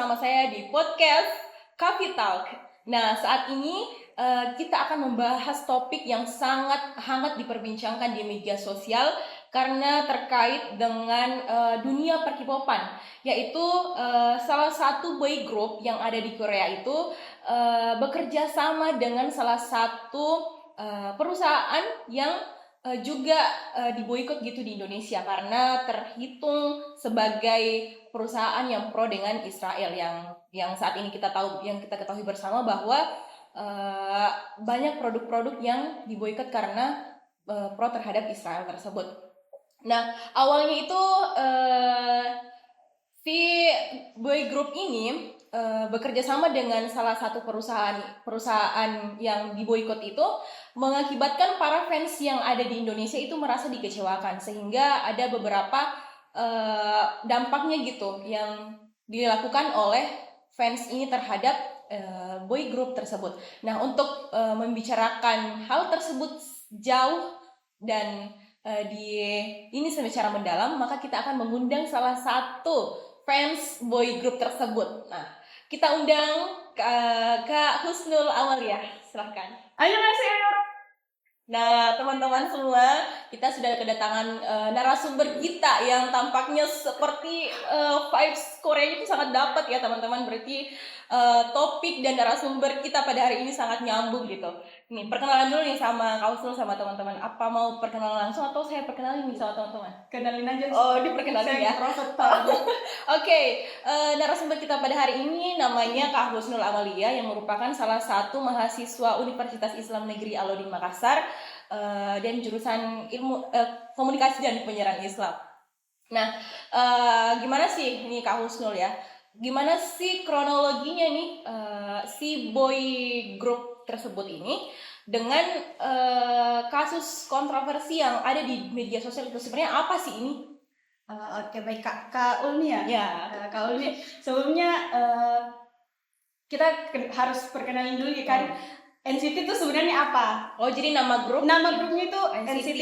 bersama saya di podcast Coffee Talk. Nah, saat ini kita akan membahas topik yang sangat hangat diperbincangkan di media sosial karena terkait dengan dunia perkipopan, yaitu salah satu boy group yang ada di Korea itu bekerja sama dengan salah satu perusahaan yang juga diboikot gitu di Indonesia karena terhitung sebagai perusahaan yang pro dengan Israel yang saat ini kita ketahui bersama bahwa banyak produk-produk yang diboikot karena pro terhadap Israel tersebut. Nah, awalnya itu si boy group ini bekerja sama dengan salah satu perusahaan yang diboikot itu mengakibatkan para fans yang ada di Indonesia itu merasa dikecewakan, sehingga ada beberapa dampaknya gitu yang dilakukan oleh fans ini terhadap boy group tersebut. Nah, untuk membicarakan hal tersebut jauh dan ini secara mendalam, maka kita akan mengundang salah satu fans boy group tersebut. Nah, kita undang Kak Husnul Amalia, silahkan. Annyeonghaseyo. Nah, teman-teman semua, kita sudah kedatangan narasumber kita yang tampaknya seperti vibes Korea itu sangat dapat ya teman-teman. Berarti topik dan narasumber kita pada hari ini sangat nyambung gitu. Nih, perkenalan dulu nih sama Kak Husnul sama teman-teman. Apa mau perkenalan langsung atau saya perkenalin nih sama teman-teman? Kenalin aja. Oh, diperkenalin ya. Oke, narasumber kita pada hari ini namanya Kak Husnul Amalia yang merupakan salah satu mahasiswa Universitas Islam Negeri Alauddin Makassar dan jurusan ilmu komunikasi dan penyiaran Islam. Nah, gimana sih ini Kak Husnul ya? Gimana sih kronologinya nih si boy group tersebut ini dengan kasus kontroversi yang ada di media sosial itu sebenarnya apa sih ini? Oke, baik Kak Ulmi ya. Ya. Kak Ulmi, sebelumnya kita harus perkenalin dulu ya kan. NCT itu sebenarnya apa? Oh, jadi nama grupnya itu NCT.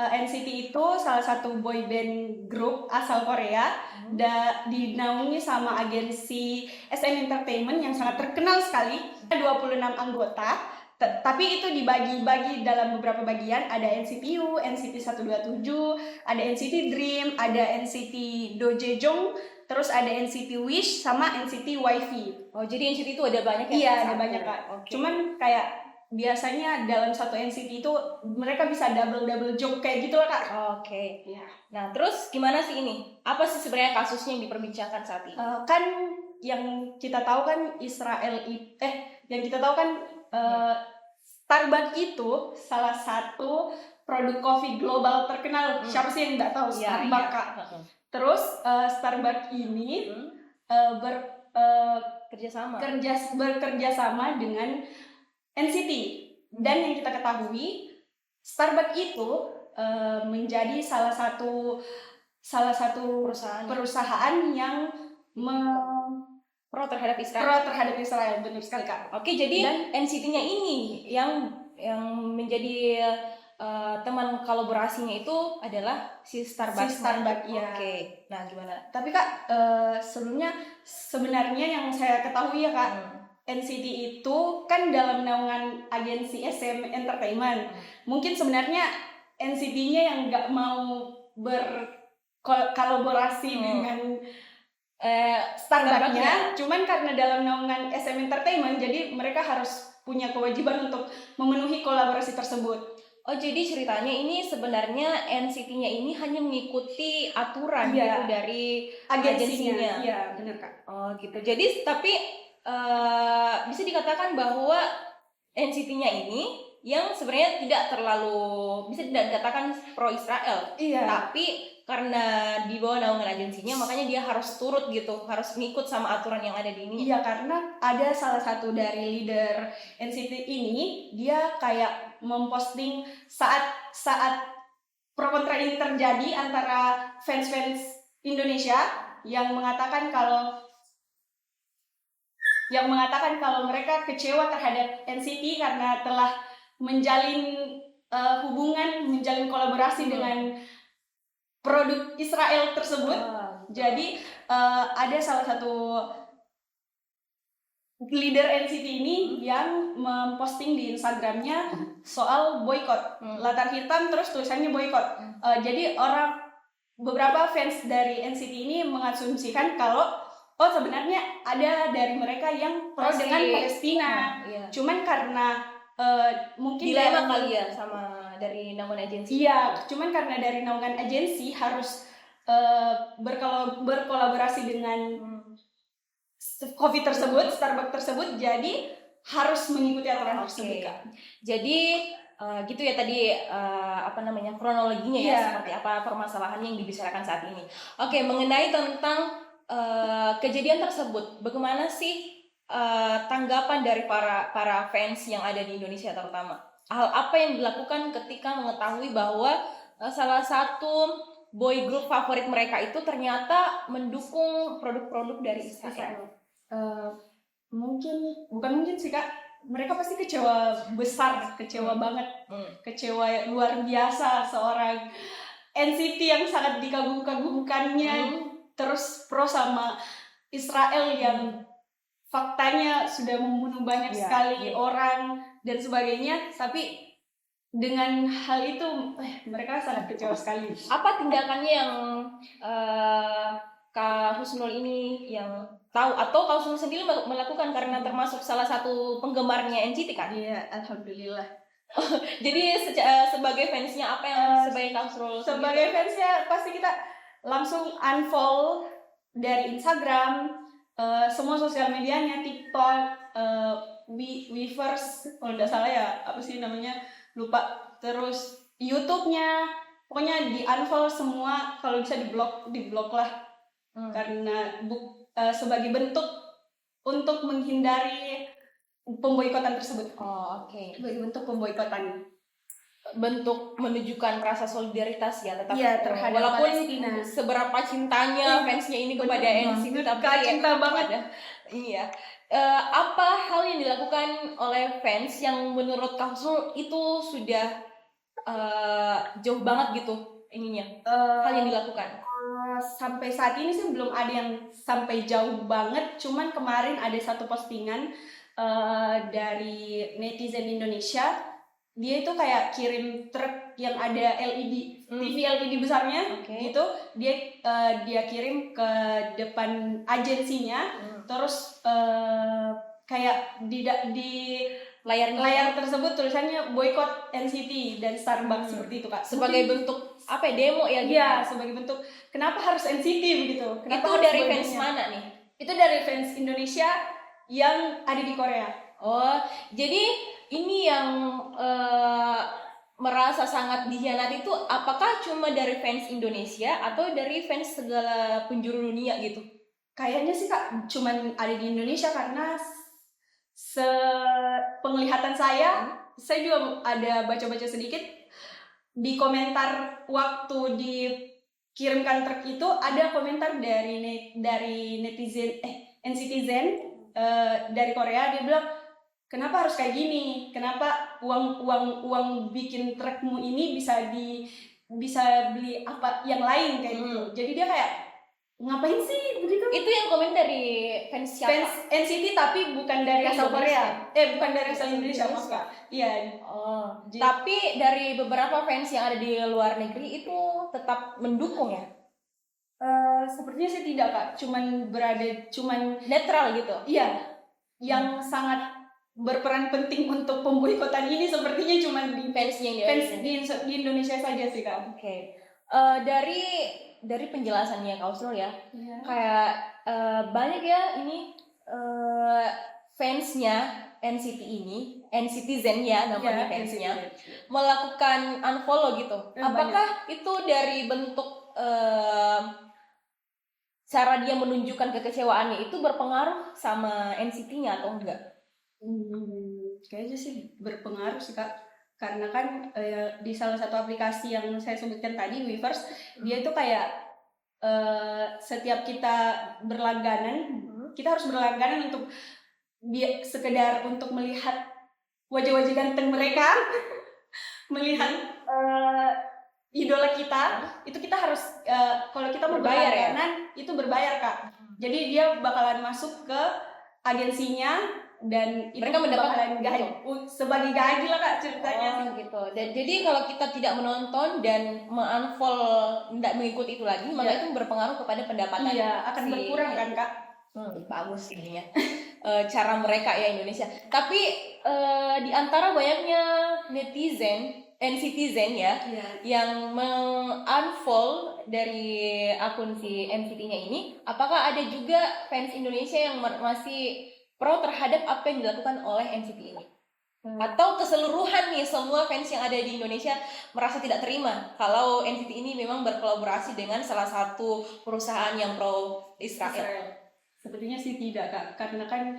NCT itu salah satu boy band grup asal Korea, dinaungi sama agensi SM Entertainment yang sangat terkenal sekali. 26 anggota, tapi itu dibagi-bagi dalam beberapa bagian. Ada NCT U, NCT 127, ada NCT Dream, ada NCT Dojejong, terus ada NCT Wish sama NCT Wifi. Oh, jadi NCT itu ada banyak ya? Iya, ada banyak Kak. Okay. Cuman kayak biasanya dalam satu NCT itu mereka bisa double job kayak gitu lah Kak. Oke. Ya. Nah, terus gimana sih ini? Apa sih sebenarnya kasusnya yang diperbincangkan saat ini? Kan yang kita tahu kan Starbucks itu salah satu produk kopi global terkenal. Siapa sih yang nggak tahu Starbucks Kak? Terus Starbucks ini bekerja sama dengan NCT, dan yang kita ketahui Starbucks itu menjadi salah satu perusahaan yang pro terhadap Israel, benar sekali Kak. Oke, jadi dan NCT-nya ini yang menjadi teman kolaborasinya itu adalah si Starbucks. Ya. Oke. Nah, gimana? Tapi Kak, sebenarnya yang saya ketahui ya Kak, NCT itu kan dalam naungan agensi SM Entertainment. Mungkin sebenarnya NCT-nya yang nggak mau berkolaborasi dengan Starbucks-nya, cuman karena dalam naungan SM Entertainment, jadi mereka harus punya kewajiban untuk memenuhi kolaborasi tersebut. Oh, jadi ceritanya ini sebenarnya NCT-nya ini hanya mengikuti aturan gitu dari agensinya. Iya, benar Kak. Oh, gitu. Jadi tapi bisa dikatakan bahwa NCT-nya ini yang sebenarnya tidak dikatakan pro Israel. Iya. Tapi karena di bawah naungan agensinya, makanya dia harus turut gitu, harus ngikut sama aturan yang ada di ini. Iya, karena ada salah satu dari leader NCT ini, dia kayak memposting saat pro kontra ini terjadi antara fans Indonesia yang mengatakan kalau mereka kecewa terhadap NCT karena telah menjalin kolaborasi dengan produk Israel tersebut. Jadi ada salah satu leader NCT ini yang memposting di Instagramnya soal boykot, latar hitam terus tulisannya boykot. Jadi beberapa fans dari NCT ini mengasumsikan kalau sebenarnya ada dari mereka yang pro dengan Palestina. Cuman karena mungkin dilema kali ya sama dari naungan agensi. Iya, cuman karena dari naungan agensi harus berkolaborasi dengan coffee tersebut, Starbucks tersebut, jadi harus mengikuti aturan tersebut, Kak. Jadi gitu ya tadi kronologinya ya, seperti apa permasalahan yang dibicarakan saat ini. Oke, mengenai tentang kejadian tersebut, bagaimana sih tanggapan dari para fans yang ada di Indonesia terutama? Hal apa yang dilakukan ketika mengetahui bahwa salah satu boy group favorit mereka itu ternyata mendukung produk-produk dari Israel? Bukan mungkin sih, Kak. Mereka pasti kecewa besar, kecewa banget, kecewa luar biasa. Seorang NCT yang sangat dikagum-kagumkannya, terus pro sama Israel yang faktanya sudah membunuh banyak sekali orang dan sebagainya, tapi dengan hal itu mereka sangat kecewa sekali. Apa tindakannya yang Kak Husnul ini yang tahu, atau Kak Husnul sendiri melakukan karena termasuk salah satu penggemarnya NCT kan? Iya, alhamdulillah. Jadi sebagai fansnya apa yang sebagai Kak Husnul? Sebagai fansnya pasti kita langsung unfollow dari Instagram, semua sosial medianya, TikTok, Weverse, kalau tidak salah ya, apa sih namanya, lupa. Terus YouTube-nya, pokoknya di unfollow semua, kalau bisa di blok lah. Karena sebagai bentuk untuk menghindari pemboikotan tersebut. Sebagai bentuk pemboikotan, bentuk menunjukkan rasa solidaritas ya, tetap terhadap walaupun Palestina. Seberapa cintanya fansnya ini kepada NCT, tapi cinta banget. Iya. Apa hal yang dilakukan oleh fans yang menurut Kak Husnul itu sudah jauh banget gitu ininya, hal yang dilakukan? Sampai saat ini sih belum ada yang sampai jauh banget, cuman kemarin ada satu postingan dari netizen Indonesia. Dia itu kayak kirim truk yang ada LED, TV LED besarnya, gitu. Dia kirim ke depan agensinya, terus kayak di layar tersebut tulisannya boykot NCT dan Starbucks, seperti itu, Kak. Sebagai bentuk apa ya, demo ya gitu? Iya, sebagai bentuk kenapa harus NCT begitu. Itu dari fans mana nih? Itu dari fans Indonesia yang ada di Korea. Jadi ini yang merasa sangat dikhianati itu apakah cuma dari fans Indonesia atau dari fans segala penjuru dunia gitu? Kayaknya sih, Kak, cuman ada di Indonesia, karena penglihatan saya juga ada baca-baca sedikit di komentar waktu dikirimkan truk itu, ada komentar dari netizen NCTzen dari Korea. Dia bilang, kenapa harus kayak gini? Kenapa uang bikin trukmu ini bisa beli apa yang lain kayak gitu? Jadi dia kayak, ngapain sih begitu? Itu yang komen dari fans siapa? Fans NCT tapi bukan dari asal Korea. Bukan dari asal Indonesia, maaf, Kak. Iya. Tapi dari beberapa fans yang ada di luar negeri itu tetap mendukung ya? Sepertinya sih tidak, Kak. Cuman netral gitu. Iya. Yang sangat berperan penting untuk pemboikotan ini sepertinya cuma di fans di Indonesia saja sih, Kak. Dari penjelasannya Kak Husnul ya, kayak banyak ya ini fansnya NCT ini, NCTzen ya namanya fansnya, melakukan unfollow gitu. Apakah itu dari bentuk cara dia menunjukkan kekecewaannya itu berpengaruh sama NCT-nya atau enggak? Kayaknya sih berpengaruh sih, Kak. Karena kan di salah satu aplikasi yang saya sebutkan tadi, Weverse, dia itu kayak setiap kita berlangganan, kita harus berlangganan untuk sekedar untuk melihat wajah-wajah ganteng mereka, melihat idola kita, itu kita harus kalau kita mau berlangganan itu berbayar, Kak. Jadi dia bakalan masuk ke agensinya, dan itu Mereka mendapat bakalan gaji, sebagai gaji lah Kak ceritanya. gitu. Dan jadi kalau kita tidak menonton dan unfollow, tidak mengikuti itu lagi, maka itu berpengaruh kepada pendapatan. Iya, akan berkurang kan Kak. Bagus ininya. Cara mereka ya Indonesia. Tapi di antara banyaknya NCTzen ya, yang unfollow dari akun si NCT-nya ini, apakah ada juga fans Indonesia yang masih pro terhadap apa yang dilakukan oleh NCT ini? Atau keseluruhan nih semua fans yang ada di Indonesia merasa tidak terima kalau NCT ini memang berkolaborasi dengan salah satu perusahaan yang pro Israel? Sepertinya sih tidak Kak, karena kan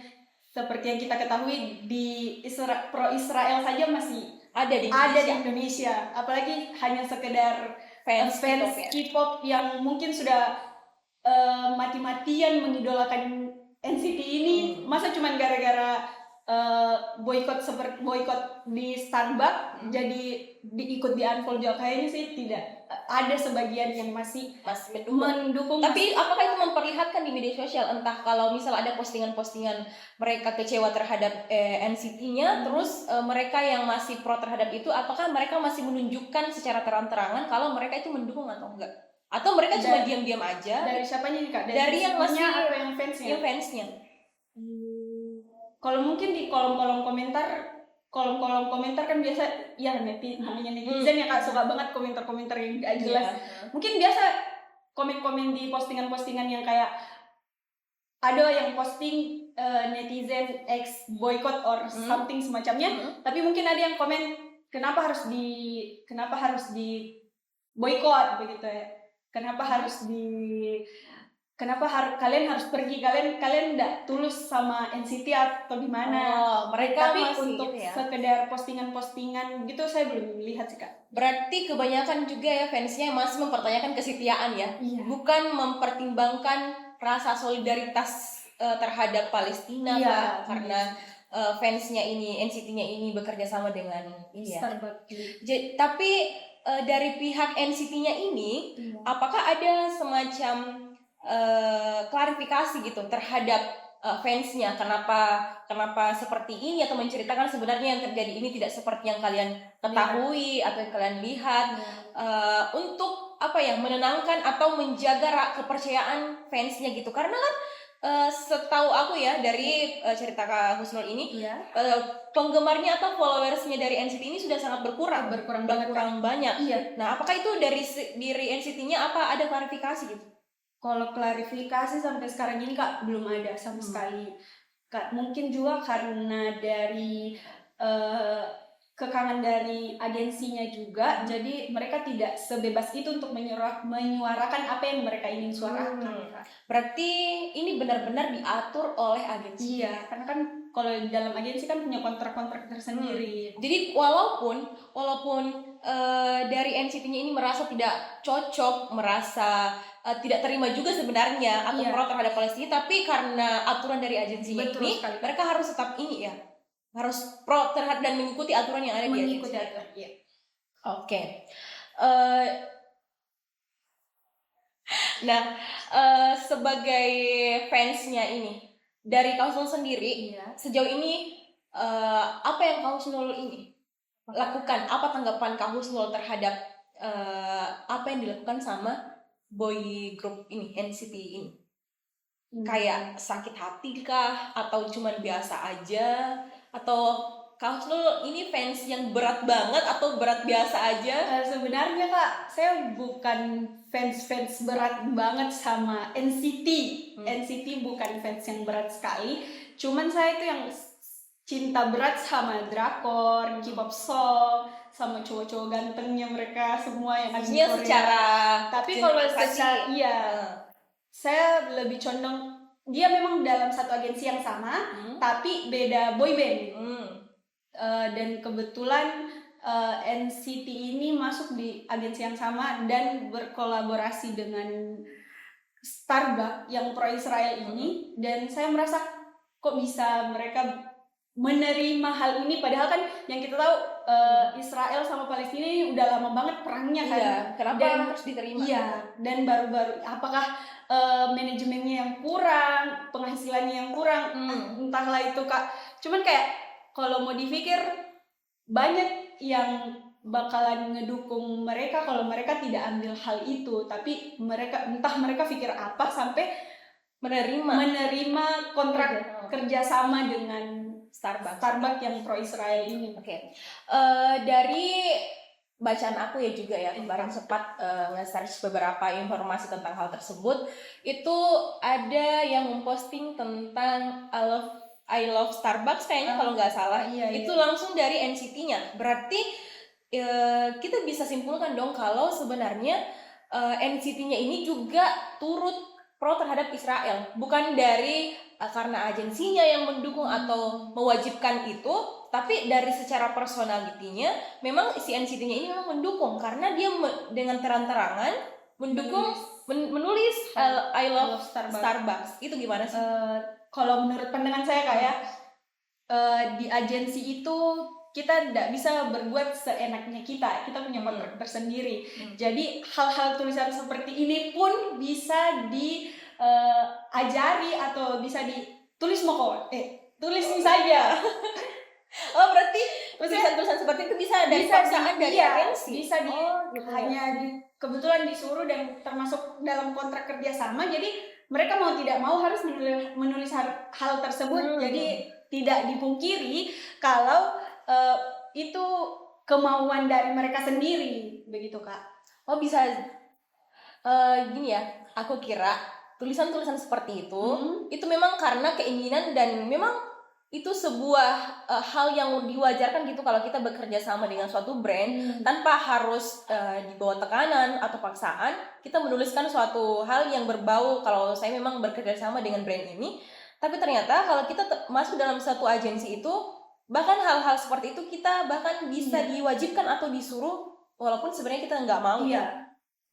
seperti yang kita ketahui di pro Israel saja masih ada di Indonesia. Apalagi hanya sekedar fans K-pop yang mungkin sudah mati-matian mengidolakan NCT ini, masa cuma gara-gara boykot di Starbucks jadi diikut di unfollow juga? Kayaknya sih tidak. Ada sebagian yang masih mendukung. Tapi apakah itu memperlihatkan di media sosial, entah kalau misal ada postingan-postingan mereka kecewa terhadap NCT-nya, terus mereka yang masih pro terhadap itu, apakah mereka masih menunjukkan secara terang-terangan kalau mereka itu mendukung atau enggak? Atau mereka cuma diam-diam aja? Dari siapanya nih Kak? Dari yang masih atau yang fansnya? Yang fansnya. Kalau mungkin di kolom-kolom komentar kan biasa ya namanya netizen ya Kak, suka banget komentar-komentar yang gak jelas. Mungkin biasa komen-komen di postingan-postingan yang kayak ada yang posting netizen X boycott or something semacamnya, tapi mungkin ada yang komen kenapa harus di boycott begitu ya. Kalian harus pergi, kalian enggak tulus sama NCT atau gimana? Mereka tapi masih untuk sekedar postingan-postingan gitu saya belum lihat sih Kak. Berarti kebanyakan juga ya fansnya masih mempertanyakan kesetiaan ya, bukan mempertimbangkan rasa solidaritas terhadap Palestina karena fansnya ini, NCT-nya ini bekerja sama dengan Starbucks. Tapi dari pihak NCT-nya ini, apakah ada semacam klarifikasi gitu terhadap fansnya, kenapa seperti ini, atau menceritakan sebenarnya yang terjadi ini tidak seperti yang kalian ketahui atau yang kalian lihat, untuk menenangkan atau menjaga kepercayaan fansnya gitu? Karena kan setahu aku ya dari cerita Kak Husnul ini, penggemarnya atau followersnya dari NCT ini sudah sangat berkurang banyak. Nah, apakah itu dari NCT-nya ada klarifikasi gitu? Kalau klarifikasi sampai sekarang ini Kak belum ada sama sekali. Kak, mungkin juga karena dari kekangan dari agensinya juga, jadi mereka tidak sebebas itu untuk menyuarakan apa yang mereka ingin suarakan. Berarti ini benar-benar diatur oleh agensi. Iya, karena kan kalau dalam agensi kan punya kontrak-kontrak tersendiri. Jadi walaupun dari NCT-nya ini merasa tidak cocok, merasa tidak terima juga sebenarnya atau pro terhadap Palestina, tapi karena aturan dari agensinya ini, mereka harus tetap harus pro terhadap dan mengikuti aturan yang ada di agensi. Oke. Nah, sebagai fansnya ini, dari Kak Husnul sendiri, sejauh ini apa yang Kak Husnul ini lakukan? Apa tanggapan Kak Husnul terhadap apa yang dilakukan sama boy group ini, NCT ini? Kayak sakit hati kah? Atau cuman biasa aja? Atau Kak Husnul ini fans yang berat banget atau berat biasa aja? Sebenarnya Kak, saya bukan fans berat banget sama NCT. NCT bukan fans yang berat sekali. Cuman saya itu yang cinta berat sama drakor, K-pop song, sama cowok-cowok gantengnya mereka semua yang ada di Korea. Secara tapi kalau secara saya lebih condong dia memang dalam satu agensi yang sama, tapi beda boyband. Dan kebetulan NCT ini masuk di agensi yang sama dan berkolaborasi dengan Starbucks yang pro Israel ini, dan saya merasa kok bisa mereka menerima hal ini, padahal kan yang kita tahu Israel sama Palestina ini udah lama banget perangnya kan. Kenapa harus diterima? Dan baru-baru apakah manajemennya yang kurang, penghasilannya yang kurang, entahlah itu Kak. Cuman kayak kalau mau dipikir banyak yang bakalan ngedukung mereka kalau mereka tidak ambil hal itu, tapi entah mereka pikir apa sampai menerima kontrak kerjasama dengan Starbucks yang pro Israel ini. Oke. Dari bacaan aku ya juga ya, kemarin sempat nge-search beberapa informasi tentang hal tersebut. Itu ada yang memposting tentang I love Starbucks kayaknya kalau nggak salah. Iya. Itu langsung dari NCT-nya. Berarti kita bisa simpulkan dong kalau sebenarnya NCT-nya ini juga turut pro terhadap Israel, bukan dari karena agensinya yang mendukung atau mewajibkan itu, tapi dari secara personalitinya memang si NCT-nya ini memang mendukung karena dia dengan terang-terangan mendukung menulis I love Starbucks. Itu gimana sih? Kalau menurut pandangan saya Kak ya, di agensi itu kita tidak bisa berbuat seenaknya kita punya kontrak tersendiri. Jadi hal-hal tulisan seperti ini pun bisa diajari atau bisa ditulis tulis saja. Oh berarti tulisan-tulisan seperti itu bisa dari paksaan dari agensi? Bisa kebetulan disuruh dan termasuk dalam kontrak kerjasama. Jadi mereka mau tidak mau harus menulis hal tersebut. Jadi tidak dipungkiri kalau itu kemauan dari mereka sendiri, begitu Kak. Oh bisa gini ya, aku kira tulisan-tulisan seperti itu memang karena keinginan dan memang itu sebuah hal yang diwajarkan gitu kalau kita bekerja sama dengan suatu brand tanpa harus di bawah tekanan atau paksaan kita menuliskan suatu hal yang berbau kalau saya memang bekerja sama dengan brand ini. Tapi ternyata kalau kita masuk dalam satu agensi itu bahkan hal-hal seperti itu kita bahkan bisa diwajibkan atau disuruh walaupun sebenarnya kita nggak mau. Iya.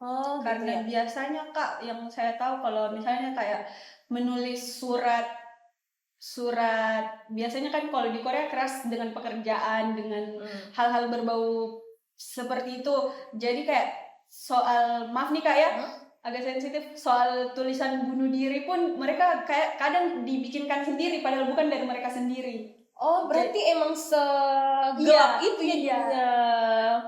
Oh, karena gitu ya. Biasanya Kak yang saya tahu kalau misalnya kayak menulis surat biasanya kan kalau di Korea keras dengan pekerjaan, dengan hal-hal berbau seperti itu. Jadi kayak soal maaf nih Kak ya, agak sensitif, soal tulisan bunuh diri pun mereka kayak kadang dibikinkan sendiri padahal bukan dari mereka sendiri. Oh, berarti emang segelap itu ya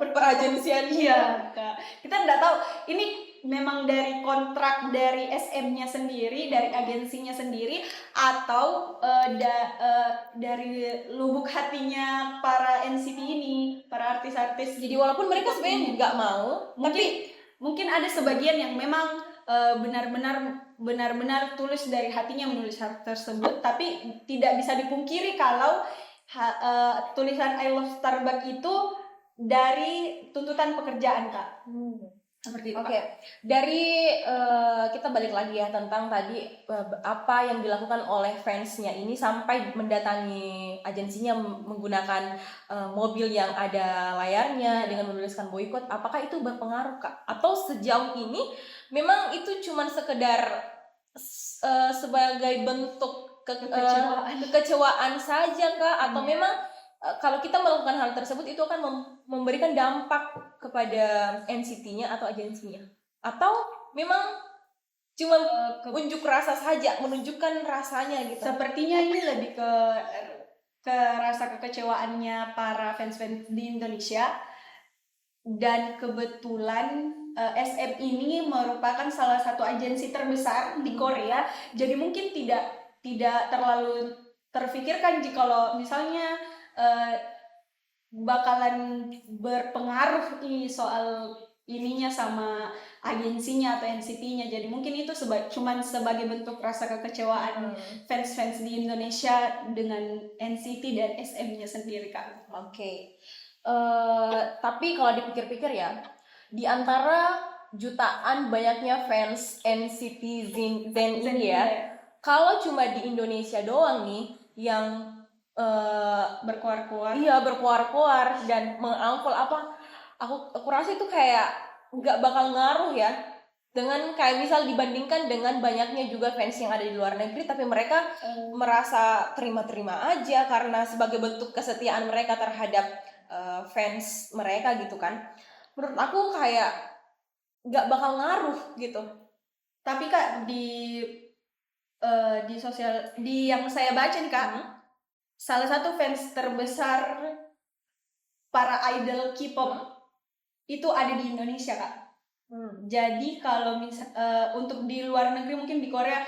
peragensian. Iya, Kak. Kita nggak tahu ini memang dari kontrak dari SM-nya sendiri, dari agensinya sendiri, atau dari lubuk hatinya para NCT ini, para artis-artis. Jadi walaupun mereka sebenarnya nggak mau, mungkin ada sebagian yang memang benar-benar tulus dari hatinya menulis hal tersebut, tapi tidak bisa dipungkiri kalau tulisan I love Starbucks itu dari tuntutan pekerjaan Kak. Seperti itu. Oke. Dari kita balik lagi ya tentang tadi apa yang dilakukan oleh fansnya ini sampai mendatangi agensinya menggunakan mobil yang ada layarnya dengan menuliskan boykot. Apakah itu berpengaruh Kak? Atau sejauh ini memang itu cuma sekedar sebagai bentuk kekecewaan saja Kak? Atau memang kalau kita melakukan hal tersebut itu akan memberikan dampak kepada NCT-nya atau agensinya, atau memang cuma unjuk rasa saja, menunjukkan rasanya gitu? Sepertinya ini lebih ke rasa kekecewaannya para fans di Indonesia, dan kebetulan SM ini merupakan salah satu agensi terbesar di Korea, jadi mungkin tidak terlalu terfikirkan jikalau misalnya bakalan berpengaruh soal ininya sama agensinya atau NCT-nya. Jadi mungkin itu cuman sebagai bentuk rasa kekecewaan fans di Indonesia dengan NCT dan SM-nya sendiri Kak. Oke. Tapi kalau dipikir-pikir ya, di antara jutaan banyaknya fans NCT Zen ini ya, kalau cuma di Indonesia doang nih yang berkuar-kuar dan mengampol aku rasa itu kayak nggak bakal ngaruh ya, dengan kayak misal dibandingkan dengan banyaknya juga fans yang ada di luar negeri tapi mereka merasa terima-terima aja karena sebagai bentuk kesetiaan mereka terhadap fans mereka gitu kan. Menurut aku kayak nggak bakal ngaruh gitu. Tapi Kak di sosial di yang saya baca nih Kak, salah satu fans terbesar para idol K-pop itu ada di Indonesia Kak. Jadi kalau untuk di luar negeri mungkin di Korea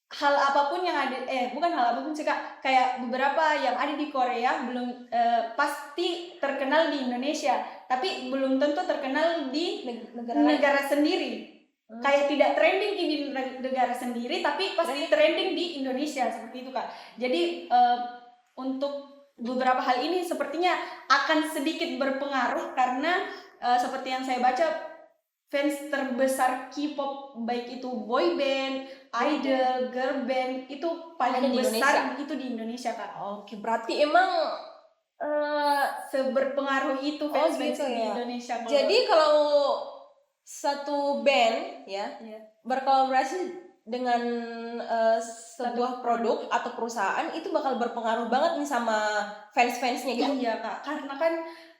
hal apapun yang ada bukan hal apapun sih Kak, kayak beberapa yang ada di Korea belum pasti terkenal di Indonesia, tapi belum tentu terkenal di negara sendiri. Kayak tidak trending di negara sendiri tapi pasti trending di Indonesia, seperti itu Kak. Jadi untuk beberapa hal ini sepertinya akan sedikit berpengaruh karena seperti yang saya baca, fans terbesar K-pop baik itu boy band, idol, girl band itu paling besar itu di Indonesia Kak. Oke, berarti emang seberpengaruh itu fans gitu di Indonesia. Jadi kalau satu band berkolaborasi dengan sebuah produk atau perusahaan itu bakal berpengaruh banget nih sama fans-fansnya gitu. Iya Kak, karena kan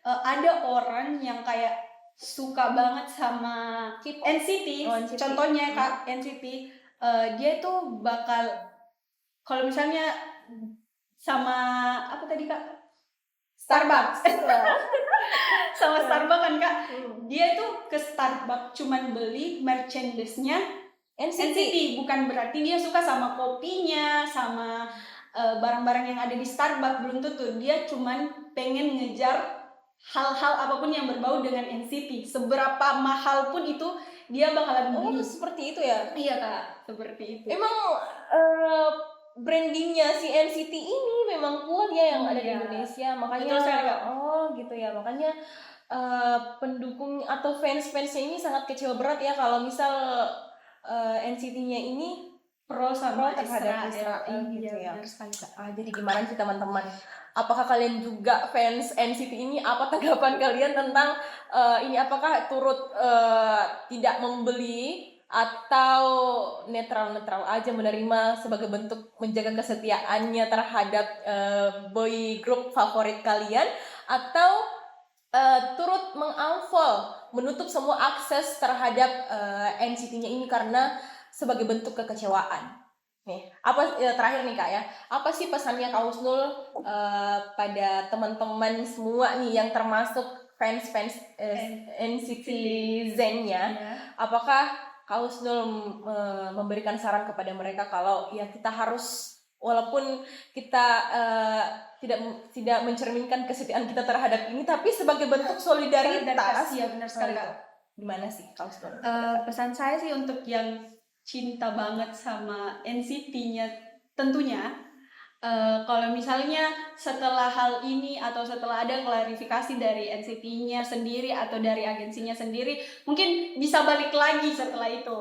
ada orang yang kayak suka banget sama NCT. Contohnya Kak, NCT dia tuh bakal kalau misalnya sama apa tadi Kak? Starbucks. Sama Starbucks kan Kak, dia tuh ke Starbucks cuman beli merchandise-nya NCT, bukan berarti dia suka sama kopinya, sama barang-barang yang ada di Starbucks, belum tentu. Dia cuman pengen ngejar hal-hal apapun yang berbau dengan NCT, seberapa mahal pun itu dia bakalan beli. Seperti itu ya? Iya Kak, seperti itu. Emang brandingnya si NCT ini memang kuat ya yang ada di Indonesia, makanya gitu ya, makanya pendukung atau fans-fansnya ini sangat kecewa berat ya kalau misal NCT-nya ini pro terhadap Israel gitu ya. Jadi gimana sih teman-teman? Apakah kalian juga fans NCT ini? Apa tanggapan kalian tentang ini? Apakah turut tidak membeli atau netral aja menerima sebagai bentuk menjaga kesetiaannya terhadap boy group favorit kalian, atau turut mengunfollow, menutup semua akses terhadap NCT-nya ini karena sebagai bentuk kekecewaan? Nih, terakhir nih Kak ya, apa sih pesannya Kak Husnul pada teman-teman semua nih yang termasuk fans NCT Zen-nya? Apakah Kak Husnul memberikan saran kepada mereka kalau ya kita harus, walaupun kita tidak mencerminkan kesetiaan kita terhadap ini, tapi sebagai bentuk solidaritas? Ya benar sekali Kak. Gimana sih Kak Husnul? Pesan saya sih untuk yang cinta banget sama NCT-nya tentunya, kalau misalnya setelah hal ini atau setelah ada klarifikasi dari NCT-nya sendiri atau dari agensinya sendiri, mungkin bisa balik lagi setelah itu.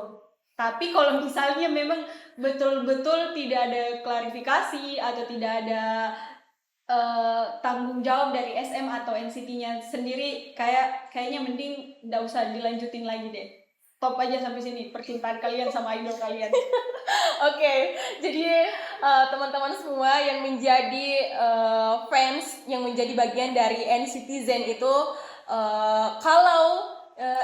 Tapi kalau misalnya memang betul-betul tidak ada klarifikasi atau tidak ada tanggung jawab dari SM atau NCT-nya sendiri, kayaknya mending nggak usah dilanjutin lagi deh. Stop aja sampai sini percintaan kalian sama idol kalian. Oke, jadi teman-teman semua yang menjadi fans, yang menjadi bagian dari NCT Zen itu, kalau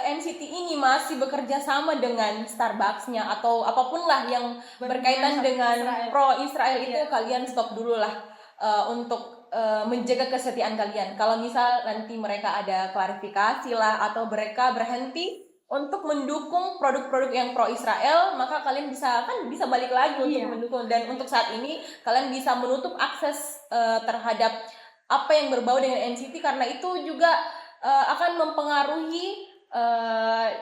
NCT ini masih bekerja sama dengan Starbucks-nya atau apapun lah yang berkaitan dengan pro Israel itu, kalian stop dulu lah untuk menjaga kesetiaan kalian. Kalau misal nanti mereka ada klarifikasi lah atau mereka berhenti untuk mendukung produk-produk yang pro Israel, maka kalian bisa balik lagi untuk mendukung. Dan untuk saat ini kalian bisa menutup akses terhadap apa yang berbau dengan NCT, karena itu juga akan mempengaruhi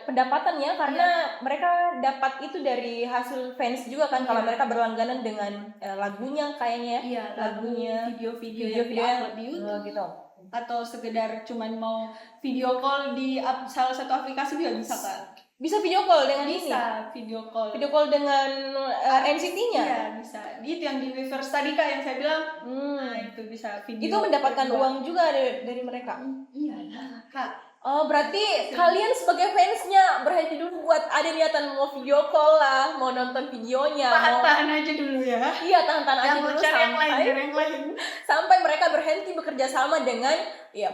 pendapatannya, karena mereka dapat itu dari hasil fans juga kan. Kalau mereka berlangganan dengan lagunya kayaknya, lagunya, video-video yang di YouTube gitu, atau sekedar cuman mau video call di salah satu aplikasi juga bisa Kak. Bisa video call dengan video call dengan NCT-nya. Iya, bisa. Itu yang di Weverse tadi Kak yang saya bilang. Nah, itu bisa video. Itu mendapatkan uang juga dari mereka. Iya, Kak. Oh, berarti kalian sebagai fansnya berhenti dulu buat ada niatan mau video call lah, mau nonton videonya. Tahan aja dulu ya. Iya, tahan aja dulu sampai mereka berhenti bekerja sama dengan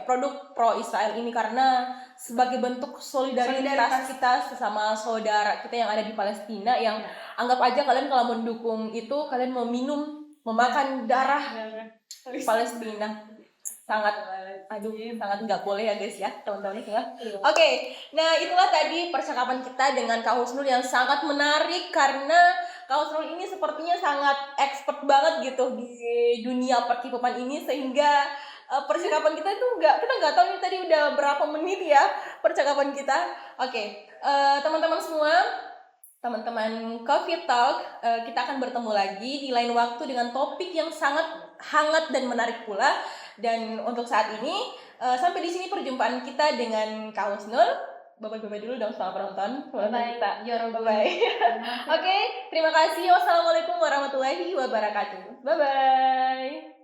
produk pro Israel ini, karena sebagai bentuk solidaritas kita sesama saudara kita yang ada di Palestina, yang anggap aja kalian kalau mendukung itu kalian memakan darah Palestina. Sangat nggak boleh ya guys ya, teman-teman ya. Oke, nah itulah tadi percakapan kita dengan Kak Husnul yang sangat menarik, karena Kak Husnul ini sepertinya sangat expert banget gitu di dunia perkipopan ini, sehingga percakapan kita itu kita nggak tahu nih tadi udah berapa menit ya percakapan kita. Oke, teman-teman semua, teman-teman Coffee Talk, kita akan bertemu lagi di lain waktu dengan topik yang sangat hangat dan menarik pula. Dan untuk saat ini sampai di sini perjumpaan kita dengan Kak Husnul. Bye-bye dulu dong sama penonton. Bye-bye. Oke, terima kasih. Wassalamualaikum warahmatullahi wabarakatuh. Bye-bye.